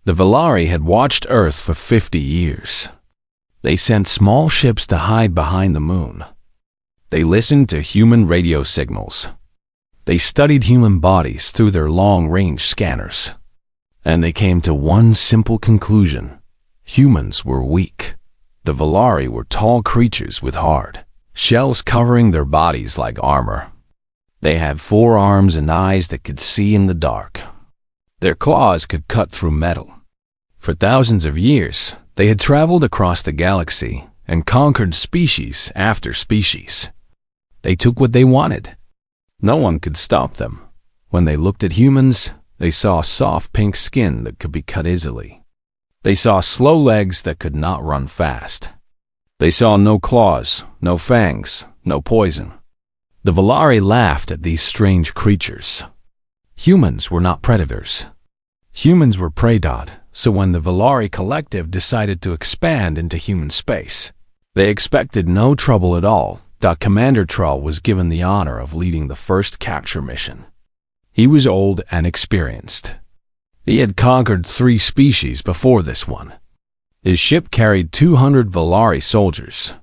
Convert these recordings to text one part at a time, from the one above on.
The Valari had watched Earth for 50 years. They sent small ships to hide behind the moon. They listened to human radio signals. They studied human bodies through their long-range scanners. And they came to one simple conclusion. Humans were weak. The Valari were tall creatures with hard shells covering their bodies like armor. They had 4 arms and eyes that could see in the dark. Their claws could cut through metal. For thousands of years, they had traveled across the galaxy and conquered species after species. They took what they wanted. No one could stop them. When they looked at humans, they saw soft pink skin that could be cut easily. They saw slow legs that could not run fast. They saw no claws, no fangs, no poison. The Valari laughed at these strange creatures. Humans were not predators. Humans were prey. So when the Valari collective decided to expand into human space, they expected no trouble at all. Commander Trull was given the honor of leading the first capture mission. He was old and experienced. He had conquered 3 species before this one. His ship carried 200 Valari soldiers,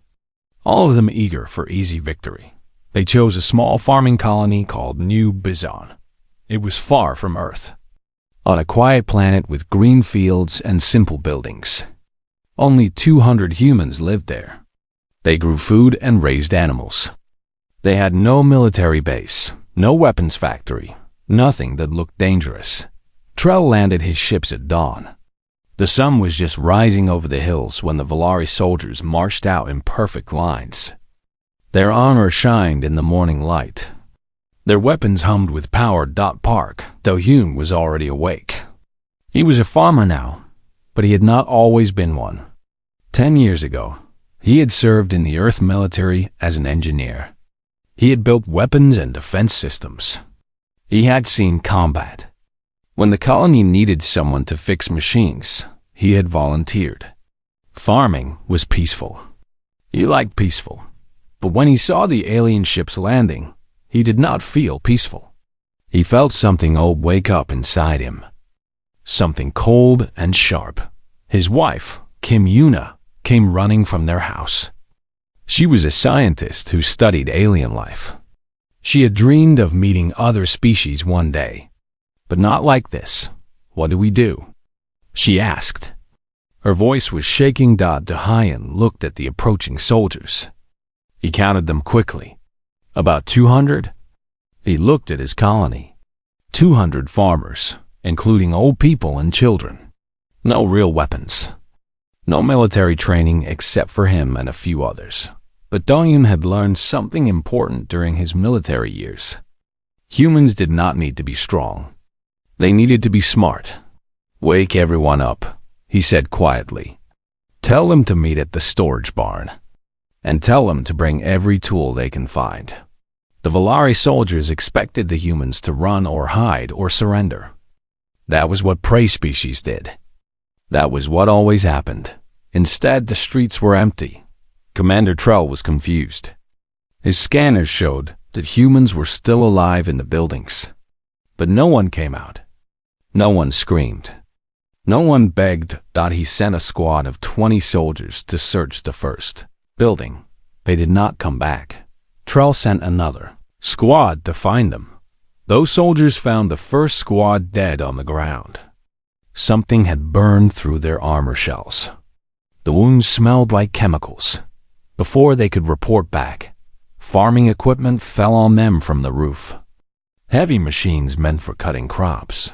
all of them eager for easy victory. They chose a small farming colony called New Bizon. It was far from Earth, on a quiet planet with green fields and simple buildings. Only 200 humans lived there. They grew food and raised animals. They had no military base, no weapons factory, nothing that looked dangerous. Trell landed his ships at dawn. The sun was just rising over the hills when the Valari soldiers marched out in perfect lines. Their armor shined in the morning light. Their weapons hummed with power. Park, though Hume was already awake. He was a farmer now, but he had not always been one. 10 years ago, he had served in the Earth military as an engineer. He had built weapons and defense systems. He had seen combat. When the colony needed someone to fix machines, he had volunteered. Farming was peaceful. He liked peaceful. But when he saw the alien ships landing, he did not feel peaceful. He felt something old wake up inside him. Something cold and sharp. His wife, Kim Yuna, came running from their house. She was a scientist who studied alien life. She had dreamed of meeting other species one day. But not like this. What do we do? She asked. Her voice was shaking. Dahayan looked at the approaching soldiers. He counted them quickly. About 200? He looked at his colony. 200 farmers, including old people and children. No real weapons. No military training except for him and a few others. But Dahyun had learned something important during his military years. Humans did not need to be strong. They needed to be smart. Wake everyone up, he said quietly. Tell them to meet at the storage barn. And tell them to bring every tool they can find. The Valari soldiers expected the humans to run or hide or surrender. That was what prey species did. That was what always happened. Instead, the streets were empty. Commander Trell was confused. His scanners showed that humans were still alive in the buildings. But no one came out. No one screamed. No one begged. He sent a squad of 20 soldiers to search the first building. They did not come back. Trell sent another squad to find them. Those soldiers found the first squad dead on the ground. Something had burned through their armor shells. The wounds smelled like chemicals. Before they could report back, farming equipment fell on them from the roof. Heavy machines meant for cutting crops.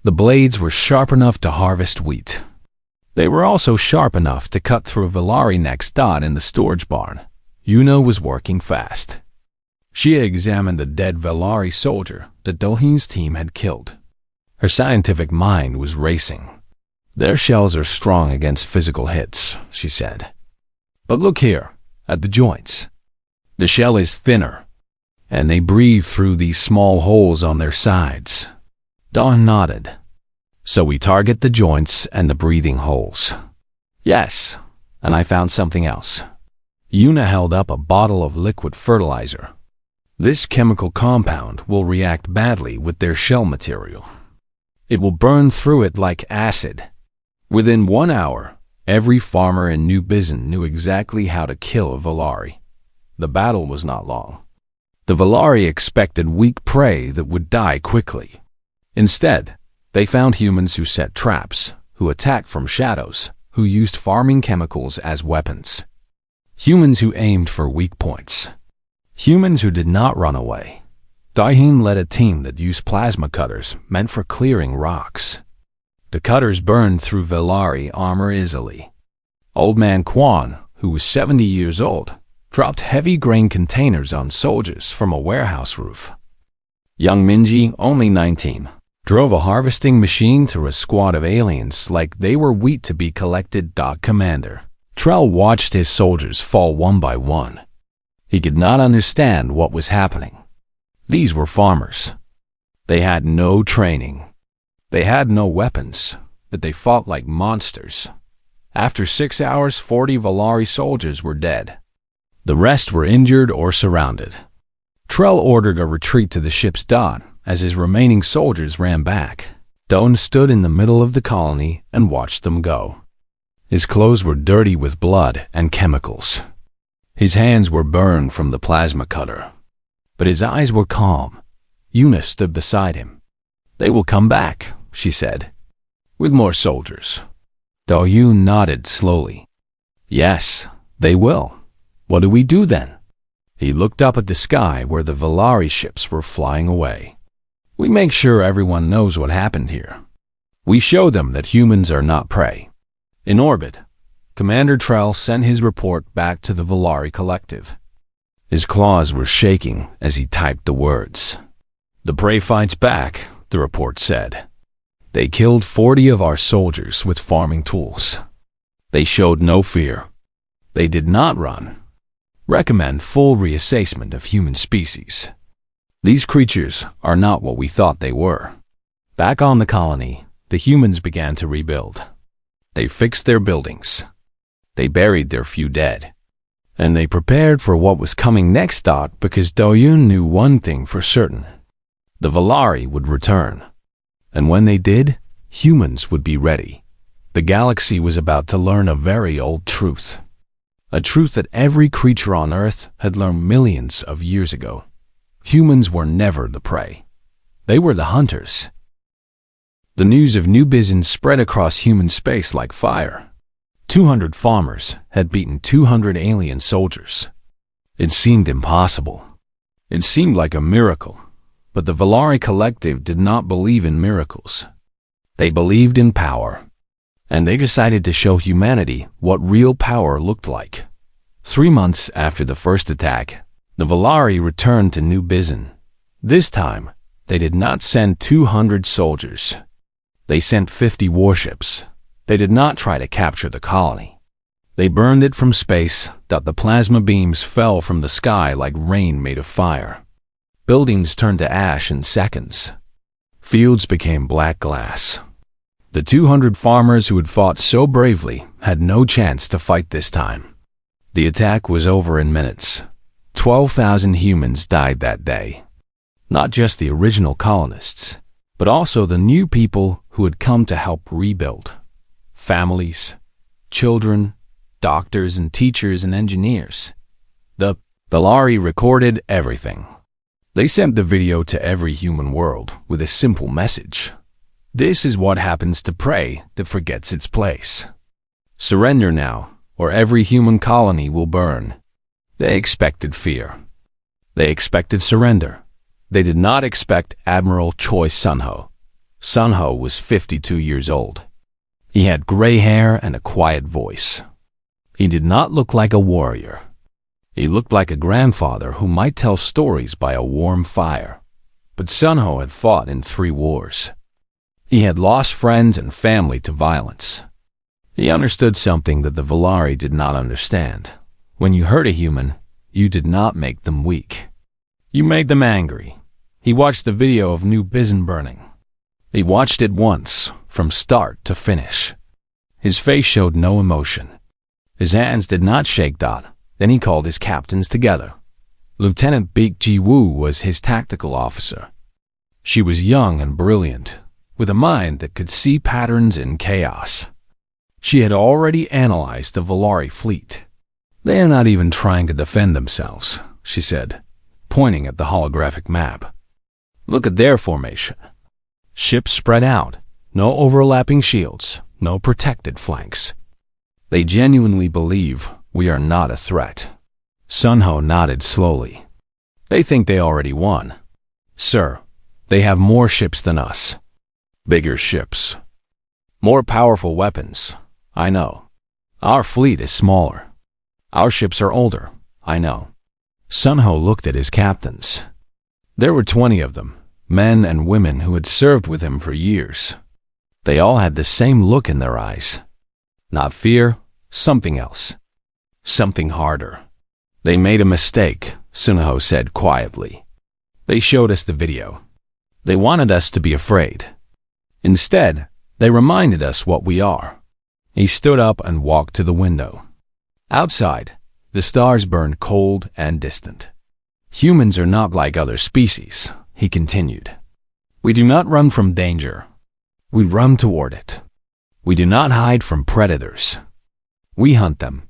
The blades were sharp enough to harvest wheat. They were also sharp enough to cut through Valari next. In the storage barn, Yuna was working fast. She examined the dead Valari soldier that Dohin's team had killed. Her scientific mind was racing. Their shells are strong against physical hits, she said. But look here, at the joints. The shell is thinner, and they breathe through these small holes on their sides. Dawn nodded. So we target the joints and the breathing holes. Yes, and I found something else. Yuna held up a bottle of liquid fertilizer. This chemical compound will react badly with their shell material. It will burn through it like acid. Within 1 hour, every farmer in New Bizen knew exactly how to kill a Valari. The battle was not long. The Valari expected weak prey that would die quickly. Instead, they found humans who set traps, who attacked from shadows, who used farming chemicals as weapons. Humans who aimed for weak points. Humans who did not run away. Daehin led a team that used plasma cutters meant for clearing rocks. The cutters burned through Valari armor easily. Old Man Quan, who was 70 years old, dropped heavy grain containers on soldiers from a warehouse roof. Young Minji, only 19, drove a harvesting machine through a squad of aliens like they were wheat to be collected. Commander Trell watched his soldiers fall one by one. He could not understand what was happening. These were farmers. They had no training. They had no weapons, but they fought like monsters. After 6 hours, 40 Valari soldiers were dead. The rest were injured or surrounded. Trell ordered a retreat to the ship's dock as his remaining soldiers ran back. Doan stood in the middle of the colony and watched them go. His clothes were dirty with blood and chemicals. His hands were burned from the plasma cutter. But his eyes were calm. Eunice stood beside him. "They will come back," she said, "with more soldiers." Do-yoon nodded slowly. "Yes, they will. What do we do then?" He looked up at the sky where the Valari ships were flying away. "We make sure everyone knows what happened here. We show them that humans are not prey." In orbit, Commander Trell sent his report back to the Valari Collective. His claws were shaking as he typed the words. "The prey fights back," the report said. "They killed 40 of our soldiers with farming tools. They showed no fear. They did not run. Recommend full reassessment of human species. These creatures are not what we thought they were." Back on the colony, the humans began to rebuild. They fixed their buildings. They buried their few dead. And they prepared for what was coming next. Because Do-yoon knew one thing for certain. The Valari would return. And when they did, humans would be ready. The galaxy was about to learn a very old truth. A truth that every creature on Earth had learned millions of years ago. Humans were never the prey. They were the hunters. The news of New Bizen spread across human space like fire. 200 farmers had beaten 200 alien soldiers. It seemed impossible. It seemed like a miracle. But the Valari Collective did not believe in miracles. They believed in power. And they decided to show humanity what real power looked like. 3 months after the first attack, the Valari returned to New Bizen. This time, they did not send 200 soldiers. They sent 50 warships. They did not try to capture the colony. They burned it from space. The plasma beams fell from the sky like rain made of fire. Buildings turned to ash in seconds. Fields became black glass. The 200 farmers who had fought so bravely had no chance to fight this time. The attack was over in minutes. 12,000 humans died that day. Not just the original colonists, but also the new people who had come to help rebuild. Families, children, doctors and teachers and engineers. The Valari recorded everything. They sent the video to every human world with a simple message. This is what happens to prey that forgets its place. Surrender now, or every human colony will burn. They expected fear. They expected surrender. They did not expect Admiral Choi Sunho. Sunho was 52 years old. He had gray hair and a quiet voice. He did not look like a warrior. He looked like a grandfather who might tell stories by a warm fire. But Sunho had fought in 3 wars. He had lost friends and family to violence. He understood something that the Valari did not understand. When you hurt a human, you did not make them weak. You made them angry. He watched the video of New Bizen burning. He watched it once, from start to finish. His face showed no emotion. His hands did not shake. Then he called his captains together. Lieutenant Baek Ji-woo was his tactical officer. She was young and brilliant, with a mind that could see patterns in chaos. She had already analyzed the Valari fleet. "They are not even trying to defend themselves," she said, pointing at the holographic map. "Look at their formation. Ships spread out, no overlapping shields, no protected flanks. They genuinely believe we are not a threat." Sunho nodded slowly. "They think they already won. Sir, they have more ships than us. Bigger ships. More powerful weapons, I know. Our fleet is smaller. Our ships are older, I know." Sunho looked at his captains. There were 20 of them, men and women who had served with him for years. They all had the same look in their eyes. Not fear, something else. Something harder. "They made a mistake," Sunho said quietly. "They showed us the video. They wanted us to be afraid. Instead, they reminded us what we are." He stood up and walked to the window. Outside, the stars burned cold and distant. "Humans are not like other species," he continued. "We do not run from danger. We run toward it. We do not hide from predators. We hunt them.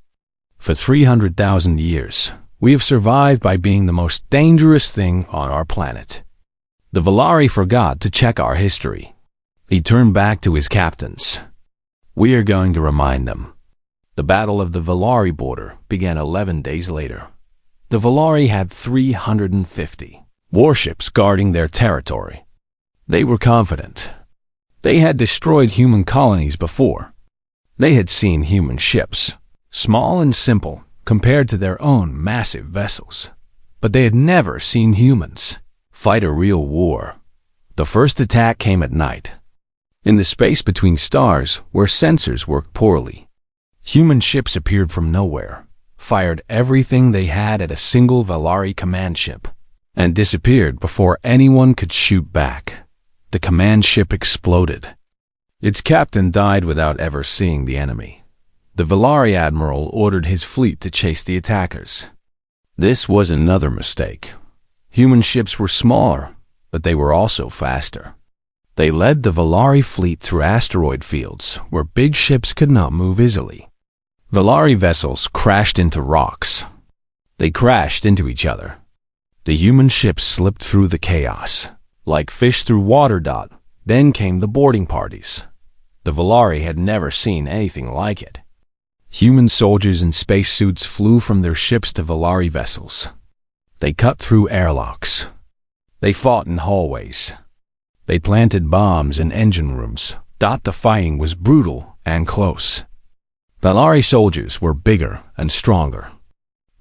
For 300,000 years, we have survived by being the most dangerous thing on our planet. The Valari forgot to check our history." He turned back to his captains. "We are going to remind them." The Battle of the Valari border began 11 days later. The Valari had 350 warships guarding their territory. They were confident. They had destroyed human colonies before. They had seen human ships, small and simple compared to their own massive vessels. But they had never seen humans fight a real war. The first attack came at night, in the space between stars where sensors worked poorly. Human ships appeared from nowhere, fired everything they had at a single Valari command ship, and disappeared before anyone could shoot back. The command ship exploded. Its captain died without ever seeing the enemy. The Valari admiral ordered his fleet to chase the attackers. This was another mistake. Human ships were smaller, but they were also faster. They led the Valari fleet through asteroid fields where big ships could not move easily. Valari vessels crashed into rocks. They crashed into each other. The human ships slipped through the chaos, like fish through water. Then came the boarding parties. The Valari had never seen anything like it. Human soldiers in spacesuits flew from their ships to Valari vessels. They cut through airlocks. They fought in hallways. They planted bombs in engine rooms. The fighting was brutal and close. Valari soldiers were bigger and stronger,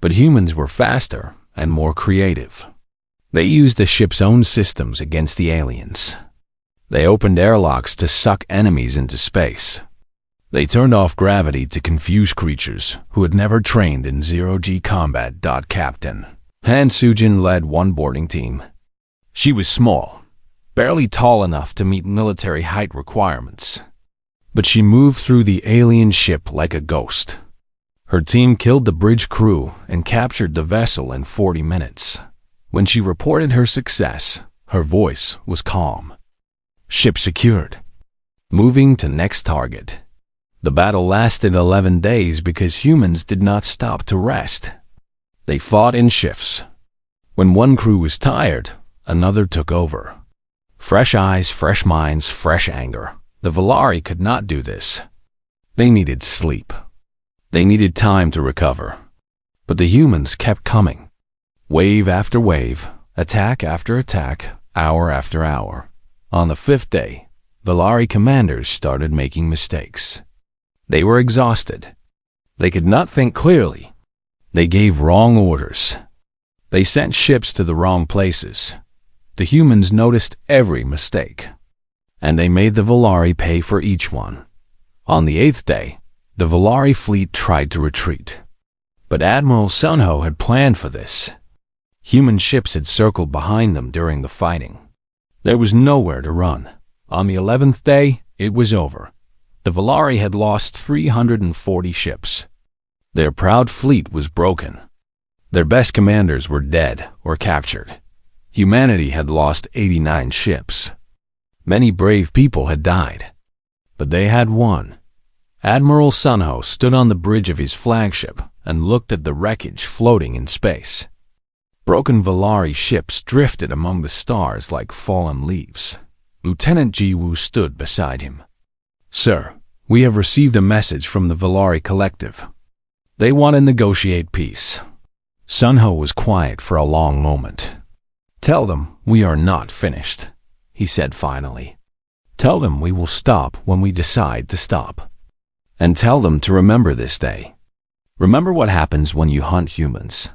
but humans were faster and more creative. They used the ship's own systems against the aliens. They opened airlocks to suck enemies into space. They turned off gravity to confuse creatures who had never trained in zero-G combat. Captain Han Sujin led one boarding team. She was small, barely tall enough to meet military height requirements. But she moved through the alien ship like a ghost. Her team killed the bridge crew and captured the vessel in 40 minutes. When she reported her success, her voice was calm. Ship secured. Moving to next target. The battle lasted 11 days because humans did not stop to rest. They fought in shifts. When one crew was tired, another took over. Fresh eyes, fresh minds, fresh anger. The Valari could not do this. They needed sleep. They needed time to recover. But the humans kept coming. Wave after wave, attack after attack, hour after hour. On the 5th day, Valari commanders started making mistakes. They were exhausted. They could not think clearly. They gave wrong orders. They sent ships to the wrong places. The humans noticed every mistake, and they made the Valari pay for each one. On the 8th day, the Valari fleet tried to retreat. But Admiral Sunho had planned for this. Human ships had circled behind them during the fighting. There was nowhere to run. On the 11th day, it was over. The Valari had lost 340 ships. Their proud fleet was broken. Their best commanders were dead or captured. Humanity had lost 89 ships. Many brave people had died, but they had won. Admiral Sunho stood on the bridge of his flagship and looked at the wreckage floating in space. Broken Valari ships drifted among the stars like fallen leaves. Lieutenant Jiwoo stood beside him. "Sir, we have received a message from the Valari Collective. They want to negotiate peace." Sunho was quiet for a long moment. "Tell them we are not finished," he said finally. "Tell them we will stop when we decide to stop. And tell them to remember this day. Remember what happens when you hunt humans."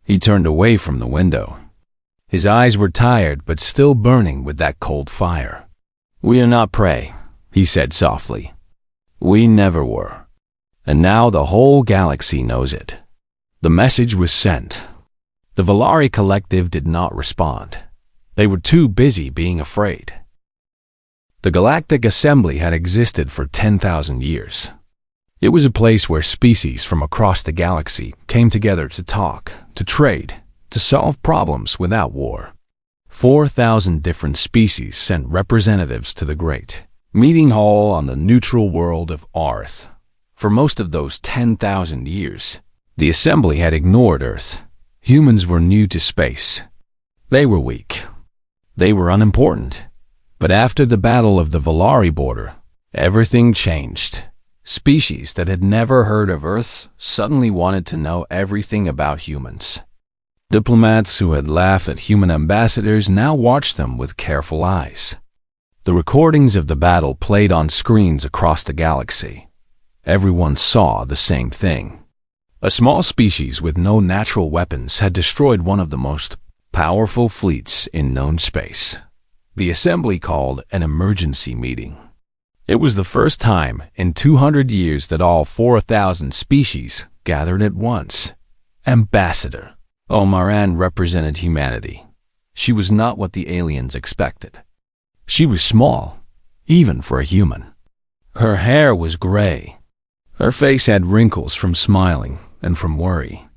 He turned away from the window. His eyes were tired but still burning with that cold fire. "We are not prey," he said softly. "We never were. And now the whole galaxy knows it." The message was sent. The Valari Collective did not respond. They were too busy being afraid. The Galactic Assembly had existed for 10,000 years. It was a place where species from across the galaxy came together to talk, to trade, to solve problems without war. 4,000 different species sent representatives to the great meeting hall on the neutral world of Earth. For most of those 10,000 years, the Assembly had ignored Earth. Humans were new to space. They were weak. They were unimportant. But after the Battle of the Valari border, everything changed. Species that had never heard of Earth suddenly wanted to know everything about humans. Diplomats who had laughed at human ambassadors now watched them with careful eyes. The recordings of the battle played on screens across the galaxy. Everyone saw the same thing. A small species with no natural weapons had destroyed one of the most powerful fleets in known space. The Assembly called an emergency meeting. It was the first time in 200 years that all 4,000 species gathered at once. Ambassador Omaran represented humanity. She was not what the aliens expected. She was small, even for a human. Her hair was gray. Her face had wrinkles from smiling and from worry.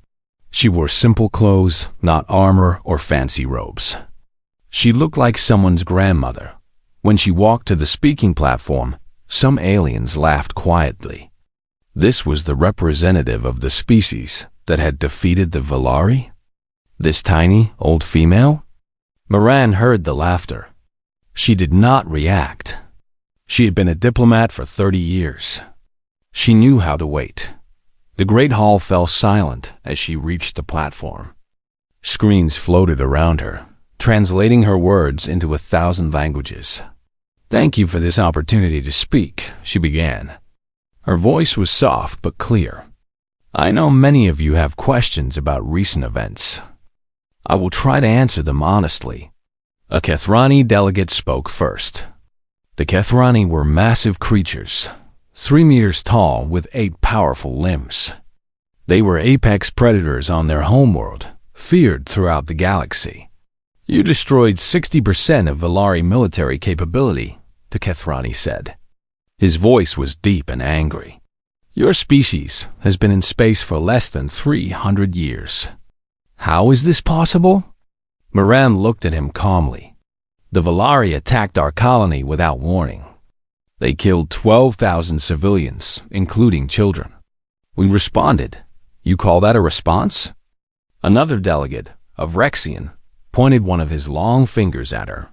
She wore simple clothes, not armor or fancy robes. She looked like someone's grandmother. When she walked to the speaking platform, some aliens laughed quietly. This was the representative of the species that had defeated the Valari? This tiny, old female? Moran heard the laughter. She did not react. She had been a diplomat for 30 years. She knew how to wait. The great hall fell silent as she reached the platform. Screens floated around her, translating her words into 1,000 languages. "Thank you for this opportunity to speak," she began. Her voice was soft but clear. "I know many of you have questions about recent events. I will try to answer them honestly." A Kethrani delegate spoke first. The Kethrani were massive creatures, 3 meters tall with 8 powerful limbs. They were apex predators on their homeworld, feared throughout the galaxy. "You destroyed 60% of Valari military capability," the Kethrani said. His voice was deep and angry. "Your species has been in space for less than 300 years. How is this possible?" Moran looked at him calmly. "The Valari attacked our colony without warning. They killed 12,000 civilians, including children. We responded. You call that a response?" Another delegate, of Rexian, pointed one of his long fingers at her.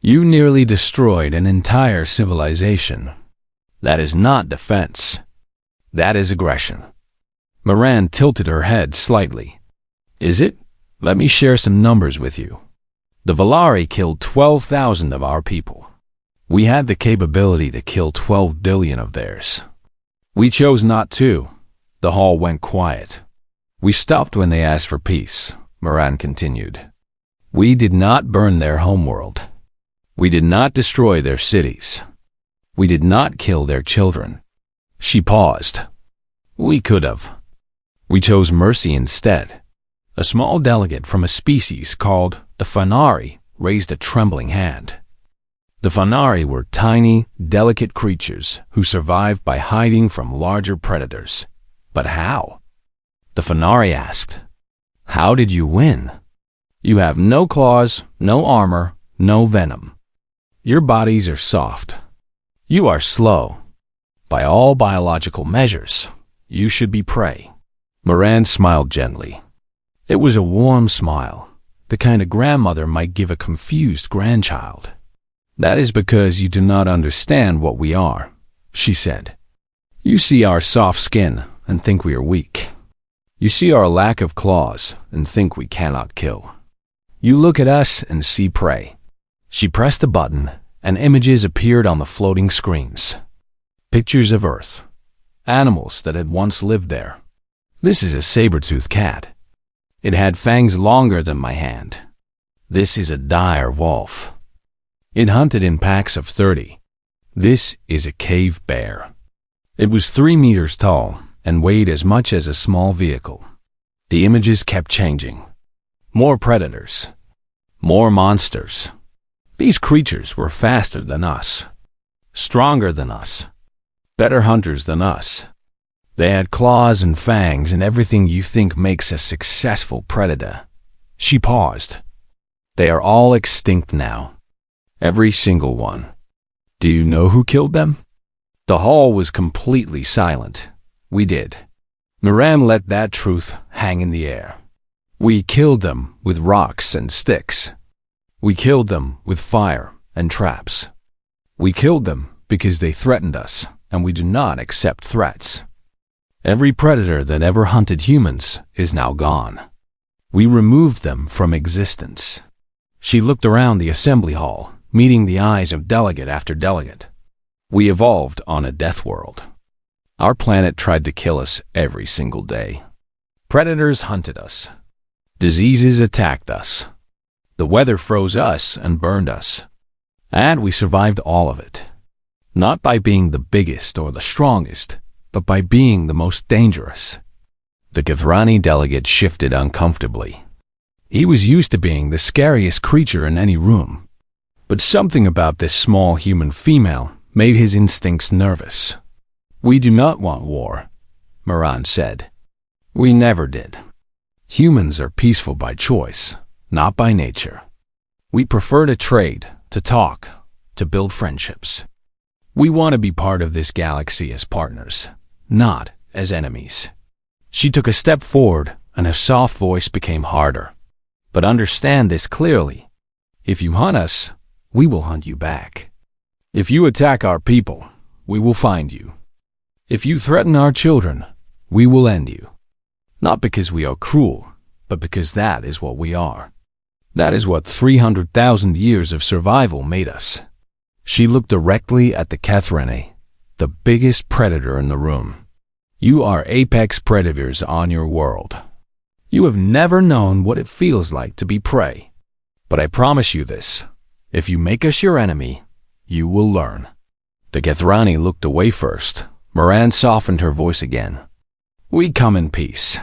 "You nearly destroyed an entire civilization. That is not defense. That is aggression." Moran tilted her head slightly. "Is it? Let me share some numbers with you. The Valari killed 12,000 of our people. We had the capability to kill 12 billion of theirs. We chose not to." The hall went quiet. "We stopped when they asked for peace," Moran continued. "We did not burn their homeworld. We did not destroy their cities. We did not kill their children." She paused. "We could have. We chose mercy instead." A small delegate from a species called the Fanari raised a trembling hand. The Fanari were tiny, delicate creatures who survived by hiding from larger predators. But how? The Fanari asked. "How did you win? You have no claws, no armor, no venom. Your bodies are soft. You are slow. By all biological measures, you should be prey. Moran smiled gently. It was a warm smile, the kind a grandmother might give a confused grandchild. That is because you do not understand what we are, she said. You see our soft skin and think we are weak. You see our lack of claws and think we cannot kill. You look at us and see prey. She pressed a button and images appeared on the floating screens. Pictures of Earth. Animals that had once lived there. This is a saber-toothed cat. It had fangs longer than my hand. This is a dire wolf. It hunted in packs of 30. This is a cave bear. It was 3 meters tall and weighed as much as a small vehicle. The images kept changing. More predators. More monsters. These creatures were faster than us. Stronger than us. Better hunters than us. They had claws and fangs and everything you think makes a successful predator. She paused. They are all extinct now. Every single one. Do you know who killed them? The hall was completely silent. We did. Moran let that truth hang in the air. We killed them with rocks and sticks. We killed them with fire and traps. We killed them because they threatened us, and we do not accept threats. Every predator that ever hunted humans is now gone. We removed them from existence. She looked around the assembly hall, meeting the eyes of delegate after delegate. We evolved on a death world. Our planet tried to kill us every single day. Predators hunted us. Diseases attacked us. The weather froze us and burned us. And we survived all of it. Not by being the biggest or the strongest, but by being the most dangerous. The Githrani delegate shifted uncomfortably. He was used to being the scariest creature in any room. But something about this small human female made his instincts nervous. We do not want war, Moran said. We never did. Humans are peaceful by choice, not by nature. We prefer to trade, to talk, to build friendships. We want to be part of this galaxy as partners, not as enemies. She took a step forward and her soft voice became harder. But understand this clearly. If you hunt us, we will hunt you back. If you attack our people, we will find you. If you threaten our children, we will end you. Not because we are cruel, but because that is what we are. That is what 300,000 years of survival made us. She looked directly at the Githrani, the biggest predator in the room. You are apex predators on your world. You have never known what it feels like to be prey. But I promise you this, if you make us your enemy, you will learn. The Githrani looked away first. Moran softened her voice again. We come in peace.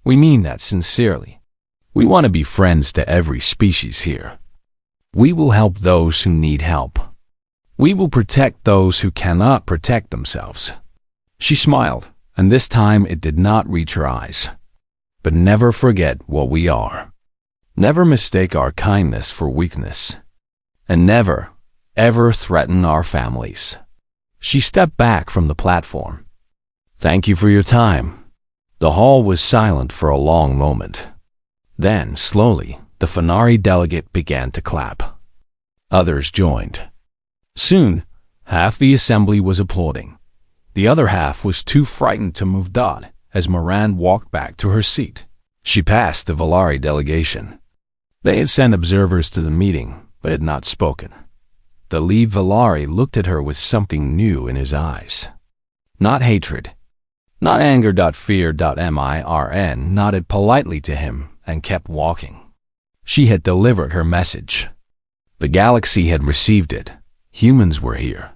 We mean that sincerely. We want to be friends to every species here. We will help those who need help. We will protect those who cannot protect themselves. She smiled, and this time it did not reach her eyes. But never forget what we are. Never mistake our kindness for weakness. And never, ever threaten our families. She stepped back from the platform. Thank you for your time. The hall was silent for a long moment. Then, slowly, the Fenari delegate began to clap. Others joined. Soon, half the assembly was applauding. The other half was too frightened to move Dot as Moran walked back to her seat. She passed the Valari delegation. They had sent observers to the meeting, but had not spoken. The lead Valari looked at her with something new in his eyes. Not hatred. Not anger. Fear. Mirn nodded politely to him and kept walking. She had delivered her message. The galaxy had received it. Humans were here.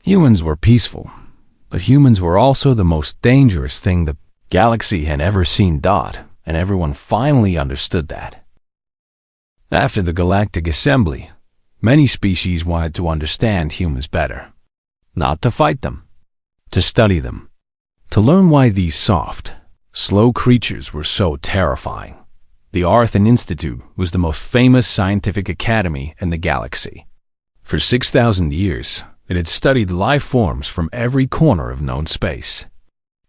Humans were peaceful, but humans were also the most dangerous thing the galaxy had ever seen. And everyone finally understood that. After the Galactic Assembly, many species wanted to understand humans better. Not to fight them, to study them, to learn why these soft, slow creatures were so terrifying. The Arthan Institute was the most famous scientific academy in the galaxy. For 6,000 years, it had studied life forms from every corner of known space.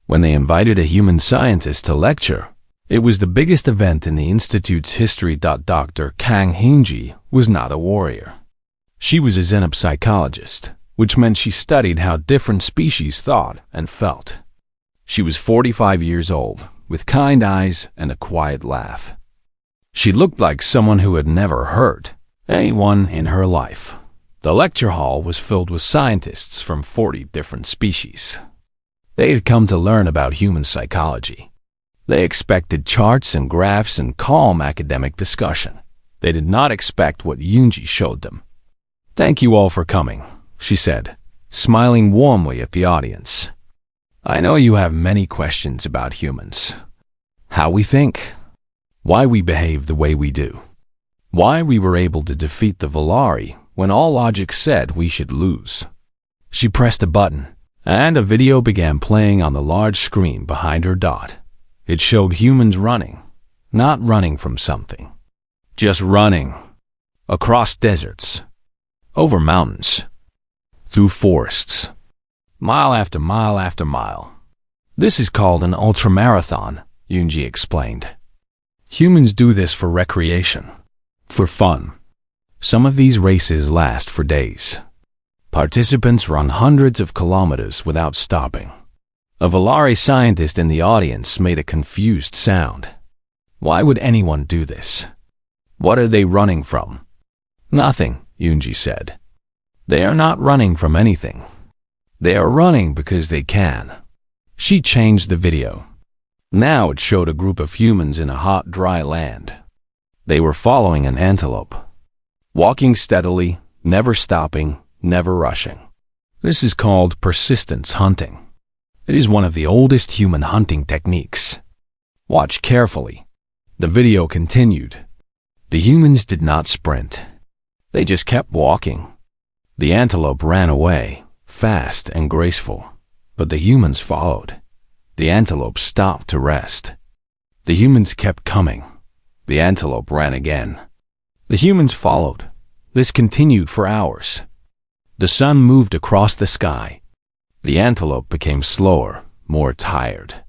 When they invited a human scientist to lecture, it was the biggest event in the Institute's history. Dr. Kang Hingji was not a warrior. She was a xenopsychologist, which meant she studied how different species thought and felt. She was 45 years old, with kind eyes and a quiet laugh. She looked like someone who had never hurt anyone in her life. The lecture hall was filled with scientists from 40 different species. They had come to learn about human psychology. They expected charts and graphs and calm academic discussion. They did not expect what Yunji showed them. "Thank you all for coming," she said, smiling warmly at the audience. "I know you have many questions about humans. How we think, why we behave the way we do, why we were able to defeat the Volari when all logic said we should lose." She pressed a button, and a video began playing on the large screen behind her dot. It showed humans running, not running from something, just running across deserts, over mountains, through forests, mile after mile after mile. "This is called an ultramarathon," Yunji explained. "Humans do this for recreation, for fun. Some of these races last for days. Participants run hundreds of kilometers without stopping." A Volari scientist in the audience made a confused sound. Why would anyone do this? What are they running from? "Nothing," Yunji said. "They are not running from anything. They are running because they can." She changed the video. Now it showed a group of humans in a hot, dry land. They were following an antelope, walking steadily, never stopping, never rushing. This is called persistence hunting. It is one of the oldest human hunting techniques. Watch carefully. The video continued. The humans did not sprint. They just kept walking. The antelope ran away, fast and graceful, but the humans followed. The antelope stopped to rest. The humans kept coming. The antelope ran again. The humans followed. This continued for hours. The sun moved across the sky. The antelope became slower, more tired.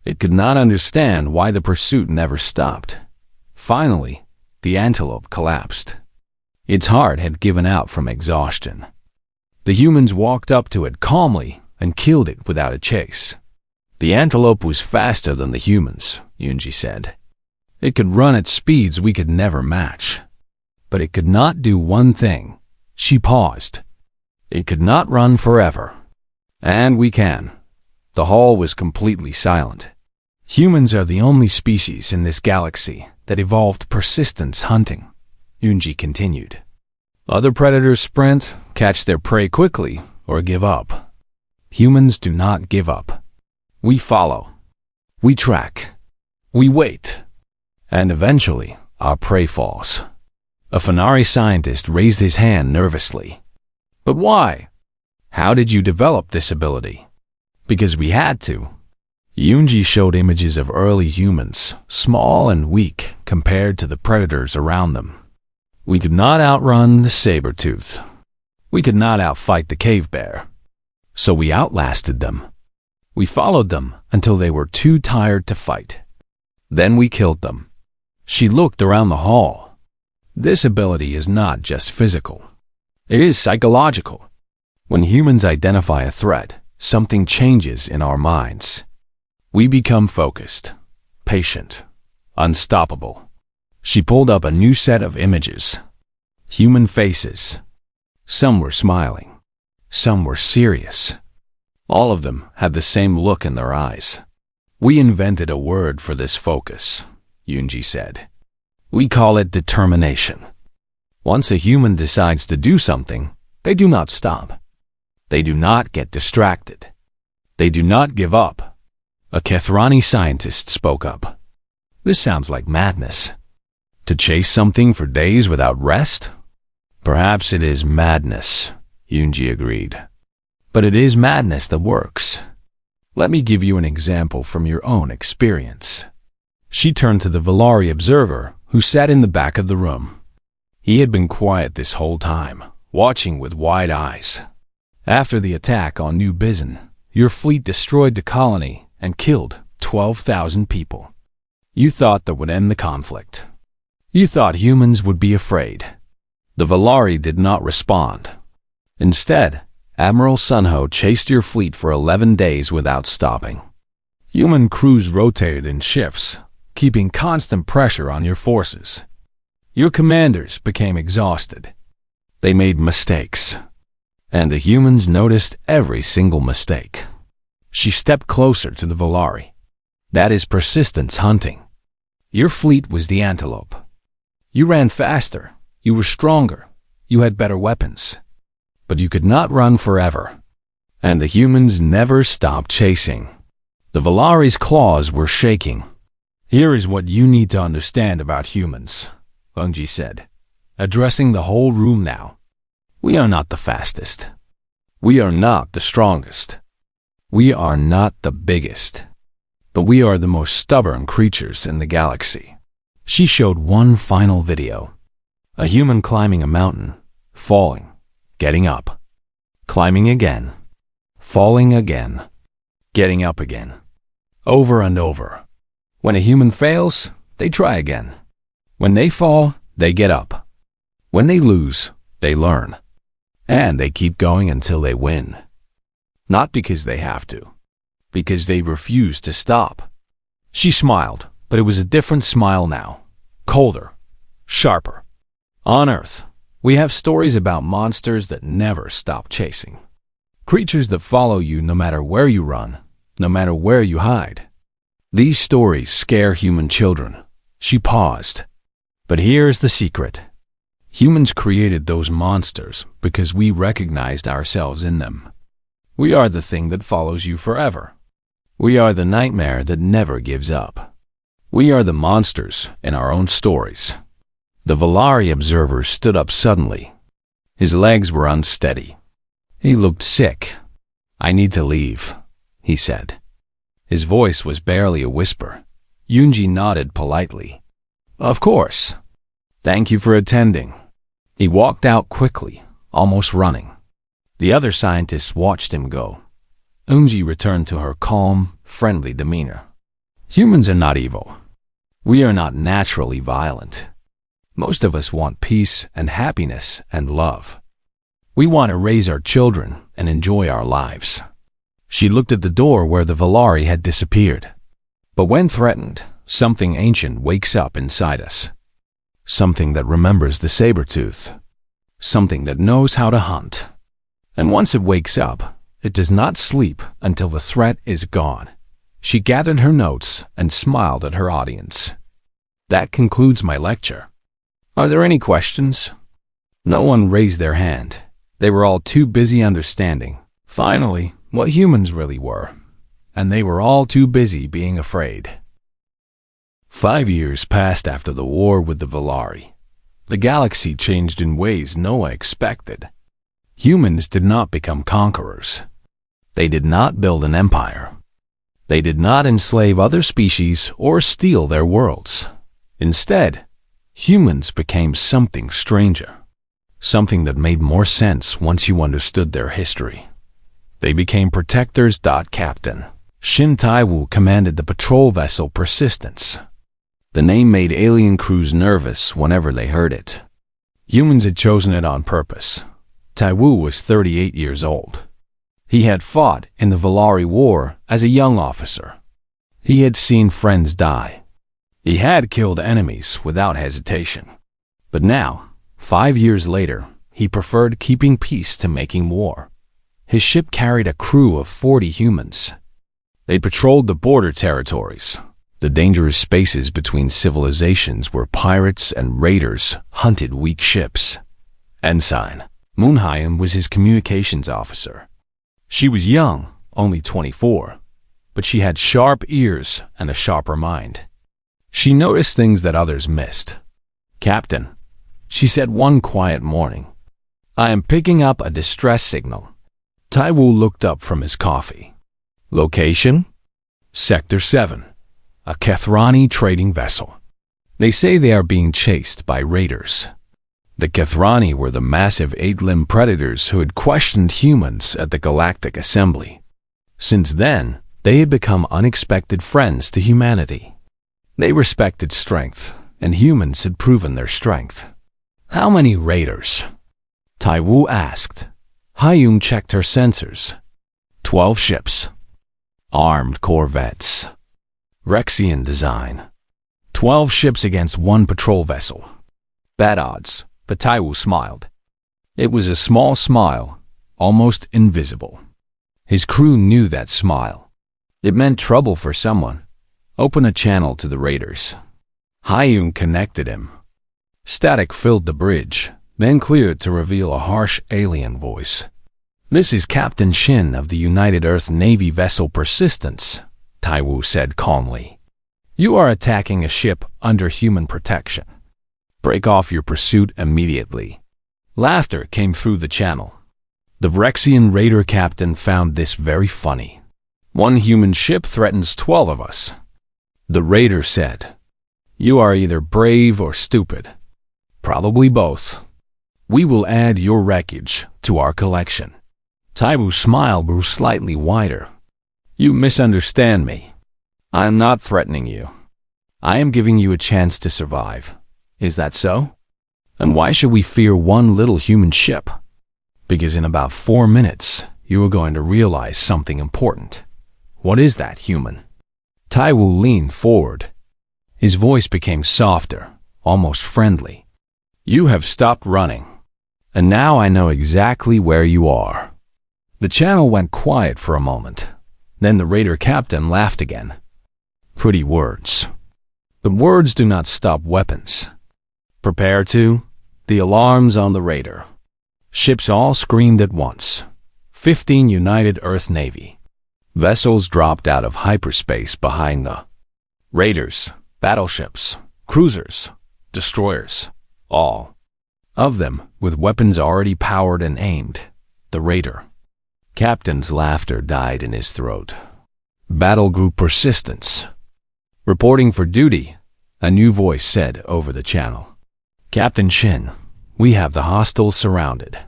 It could not understand why the pursuit never stopped. Finally, the antelope collapsed. Its heart had given out from exhaustion. The humans walked up to it calmly and killed it without a chase. "The antelope was faster than the humans," Yunji said. "It could run at speeds we could never match. But it could not do one thing." She paused. "It could not run forever. And we can." The hall was completely silent. "Humans are the only species in this galaxy that evolved persistence hunting," Yunji continued. "Other predators sprint, catch their prey quickly, or give up. Humans do not give up. We follow. We track. We wait. And eventually, our prey falls." A Fenari scientist raised his hand nervously. "But why? How did you develop this ability?" "Because we had to." Yunji showed images of early humans, small and weak compared to the predators around them. We could not outrun the saber-tooth. We could not outfight the cave bear. So we outlasted them. We followed them until they were too tired to fight. Then we killed them. She looked around the hall. "This ability is not just physical. It is psychological. When humans identify a threat, something changes in our minds. We become focused, patient, unstoppable." She pulled up a new set of images. Human faces. Some were smiling. Some were serious. All of them had the same look in their eyes. "We invented a word for this focus," Yunji said. "We call it determination. Once a human decides to do something, they do not stop. They do not get distracted. They do not give up." A Kethrani scientist spoke up. "This sounds like madness. To chase something for days without rest?" "Perhaps it is madness," Yunji agreed. "But it is madness that works. Let me give you an example from your own experience." She turned to the Volari observer, who sat in the back of the room. He had been quiet this whole time, watching with wide eyes. After the attack on New Bizen, your fleet destroyed the colony and killed 12,000 people. You thought that would end the conflict. You thought humans would be afraid. The Valari did not respond. Instead, Admiral Sunho chased your fleet for 11 days without stopping. Human crews rotated in shifts, keeping constant pressure on your forces. Your commanders became exhausted. They made mistakes. And the humans noticed every single mistake. She stepped closer to the Valari. That is persistence hunting. Your fleet was the antelope. You ran faster, you were stronger, you had better weapons. But you could not run forever. And the humans never stopped chasing. The Valari's claws were shaking. Here is what you need to understand about humans, Unji said, addressing the whole room now. We are not the fastest. We are not the strongest. We are not the biggest. But we are the most stubborn creatures in the galaxy. She showed one final video. A human climbing a mountain, falling, getting up, climbing again, falling again, getting up again, over and over. When a human fails, they try again. When they fall, they get up. When they lose, they learn. And they keep going until they win. Not because they have to, because they refuse to stop. She smiled, but it was a different smile now. Colder, sharper. On Earth, we have stories about monsters that never stop chasing. Creatures that follow you no matter where you run, no matter where you hide. These stories scare human children. She paused. But here's the secret. Humans created those monsters because we recognized ourselves in them. We are the thing that follows you forever. We are the nightmare that never gives up. We are the monsters in our own stories. The Valari observer stood up suddenly. His legs were unsteady. He looked sick. I need to leave, he said. His voice was barely a whisper. Yunji nodded politely. Of course. Thank you for attending. He walked out quickly, almost running. The other scientists watched him go. Unji returned to her calm, friendly demeanor. Humans are not evil. We are not naturally violent. Most of us want peace and happiness and love. We want to raise our children and enjoy our lives. She looked at the door where the Valari had disappeared. But when threatened, something ancient wakes up inside us. Something that remembers the saber-tooth. Something that knows how to hunt. And once it wakes up, it does not sleep until the threat is gone. She gathered her notes and smiled at her audience. That concludes my lecture. Are there any questions? No one raised their hand. They were all too busy understanding, finally, what humans really were. And they were all too busy being afraid. 5 years passed after the war with the Valari. The galaxy changed in ways no one expected. Humans did not become conquerors. They did not build an empire. They did not enslave other species or steal their worlds. Instead, humans became something stranger. Something that made more sense once you understood their history. They became protectors. Captain Shin Taiwu commanded the patrol vessel Persistence. The name made alien crews nervous whenever they heard it. Humans had chosen it on purpose. Taiwu was 38 years old. He had fought in the Valari War as a young officer. He had seen friends die. He had killed enemies without hesitation. But now, 5 years later, he preferred keeping peace to making war. His ship carried a crew of 40 humans. They patrolled the border territories, the dangerous spaces between civilizations where pirates and raiders hunted weak ships. Ensign Moonhyun was his communications officer. She was young, only 24, but she had sharp ears and a sharper mind. She noticed things that others missed. Captain, she said one quiet morning, I am picking up a distress signal. Taiwu looked up from his coffee. Location? Sector 7, a Kethrani trading vessel. They say they are being chased by raiders. The Kethrani were the massive eight-limbed predators who had questioned humans at the Galactic Assembly. Since then, they had become unexpected friends to humanity. They respected strength, and humans had proven their strength. "How many raiders?" Tai Wu asked. Hyung checked her sensors. 12 ships. Armed corvettes. Rexian design. 12 ships against one patrol vessel. Bad odds, but Tai Wu smiled. It was a small smile, almost invisible. His crew knew that smile. It meant trouble for someone. Open a channel to the raiders. Hyung connected him. Static filled the bridge, then cleared to reveal a harsh alien voice. "This is Captain Shin of the United Earth Navy vessel Persistence," Tai Wu said calmly. "You are attacking a ship under human protection. Break off your pursuit immediately." Laughter came through the channel. The Vrexian raider captain found this very funny. "One human ship threatens 12 of us." The raider said, "You are either brave or stupid. Probably both. We will add your wreckage to our collection." Tai Wu's smile grew slightly wider. "You misunderstand me. I am not threatening you. I am giving you a chance to survive. Is that so? And why should we fear one little human ship? Because in about 4 minutes, you are going to realize something important. What is that, human?" Tai Wu leaned forward. His voice became softer, almost friendly. "You have stopped running, and now I know exactly where you are." The channel went quiet for a moment. Then the raider captain laughed again. "Pretty words. But words do not stop weapons. Prepare to." The alarms on the raider. Ships all screamed at once. 15 United Earth Navy. Vessels dropped out of hyperspace behind the raiders, battleships, cruisers, destroyers, all of them with weapons already powered and aimed. The raider captain's laughter died in his throat. Battle Group Persistence. Reporting for duty, a new voice said over the channel. "Captain Shin, we have the hostiles surrounded.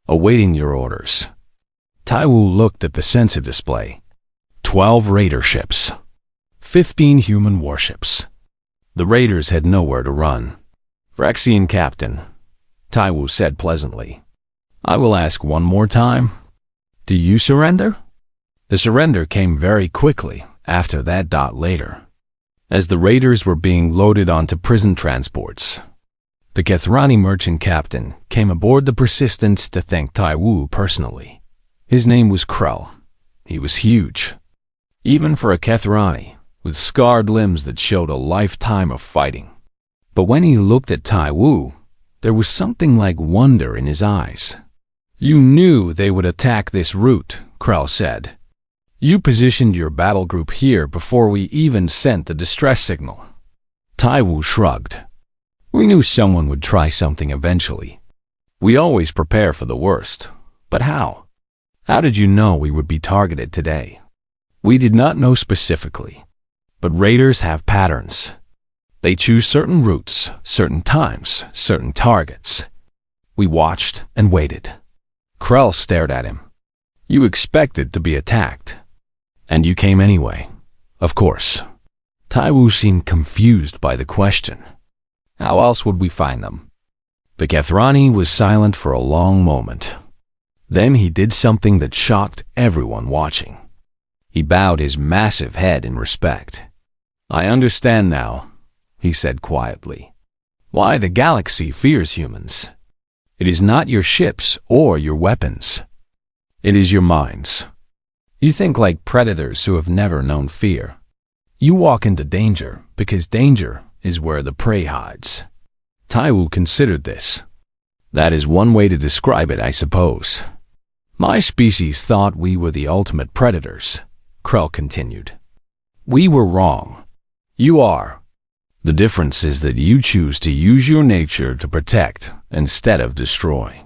Awaiting your orders." Tai Wu looked at the sensor display. 12 raider ships. 15 human warships. The raiders had nowhere to run. "Vrexian captain," Tai Wu said pleasantly. "I will ask one more time. Do you surrender?" The surrender came very quickly after that. Later, as the raiders were being loaded onto prison transports, the Kethrani merchant captain came aboard the Persistence to thank Tai Wu personally. His name was Krell. He was huge, even for a Kethrani, with scarred limbs that showed a lifetime of fighting. But when he looked at Tai Wu, there was something like wonder in his eyes. "You knew they would attack this route," Krell said. "You positioned your battle group here before we even sent the distress signal." Tai Wu shrugged. "We knew someone would try something eventually. We always prepare for the worst. But how? How did you know we would be targeted today?" "We did not know specifically. But raiders have patterns. They choose certain routes, certain times, certain targets. We watched and waited." Krell stared at him. "You expected to be attacked. And you came anyway, of course." Tai Wu seemed confused by the question. "How else would we find them?" The Kethrani was silent for a long moment. Then he did something that shocked everyone watching. He bowed his massive head in respect. "I understand now," he said quietly, "why the galaxy fears humans. It is not your ships or your weapons. It is your minds. You think like predators who have never known fear. You walk into danger because danger is where the prey hides." Tai Wu considered this. "That is one way to describe it, I suppose. My species thought we were the ultimate predators," Krell continued. "We were wrong. You are. The difference is that you choose to use your nature to protect instead of destroy.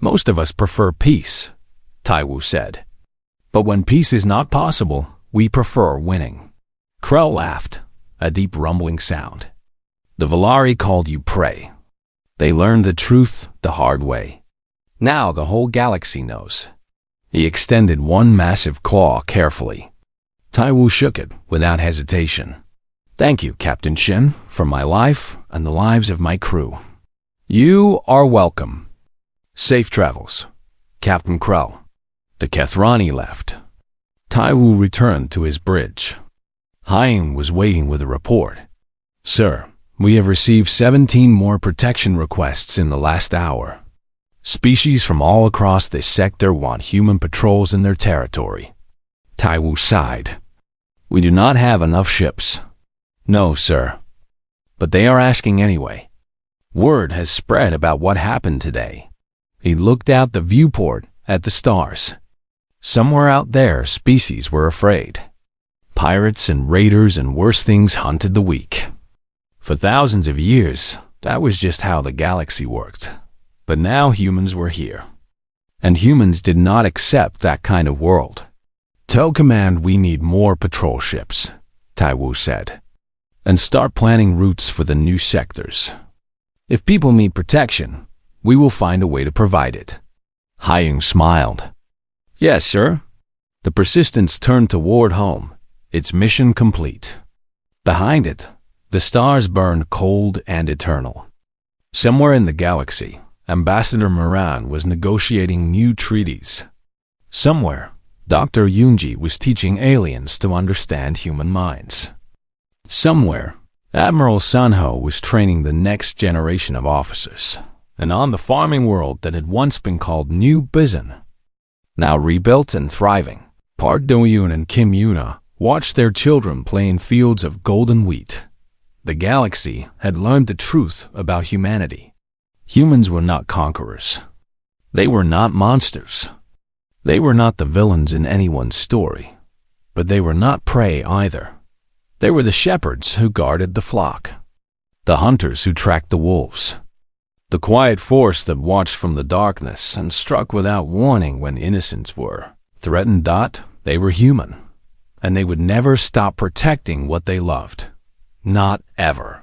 Most of us prefer peace," Tai Wu said. "But when peace is not possible, we prefer winning." Krell laughed, a deep rumbling sound. "The Valari called you prey. They learned the truth the hard way. Now the whole galaxy knows. He extended one massive claw carefully. Taiwu shook it without hesitation. Thank you, Captain Shin, for my life and the lives of my crew. You are welcome. Safe travels, Captain Crow. The Kethrani left. Taiwu returned to his bridge. Hyung was waiting with a report. Sir, we have received 17 more protection requests in the last hour. Species from all across this sector want human patrols in their territory. Taiwu sighed. We do not have enough ships. No, sir. But they are asking anyway. Word has spread about what happened today. He looked out the viewport at the stars. Somewhere out there, species were afraid. Pirates and raiders and worse things hunted the weak. For thousands of years, that was just how the galaxy worked. But now humans were here. And humans did not accept that kind of world. Tell Command we need more patrol ships, Taiwu said. And start planning routes for the new sectors. If people need protection, we will find a way to provide it. Hyung smiled. Yes, sir. The Persistence turned toward home, its mission complete. Behind it, the stars burned cold and eternal. Somewhere in the galaxy, Ambassador Moran was negotiating new treaties. Somewhere, Dr. Yunji was teaching aliens to understand human minds. Somewhere, Admiral Sanho was training the next generation of officers. And on the farming world that had once been called New Bizan, now rebuilt and thriving, Park Do-yoon and Kim Yuna watched their children play in fields of golden wheat. The galaxy had learned the truth about humanity. Humans were not conquerors. They were not monsters. They were not the villains in anyone's story. But they were not prey either. They were the shepherds who guarded the flock, the hunters who tracked the wolves, the quiet force that watched from the darkness and struck without warning when innocents were threatened. They were human, and they would never stop protecting what they loved. Not ever.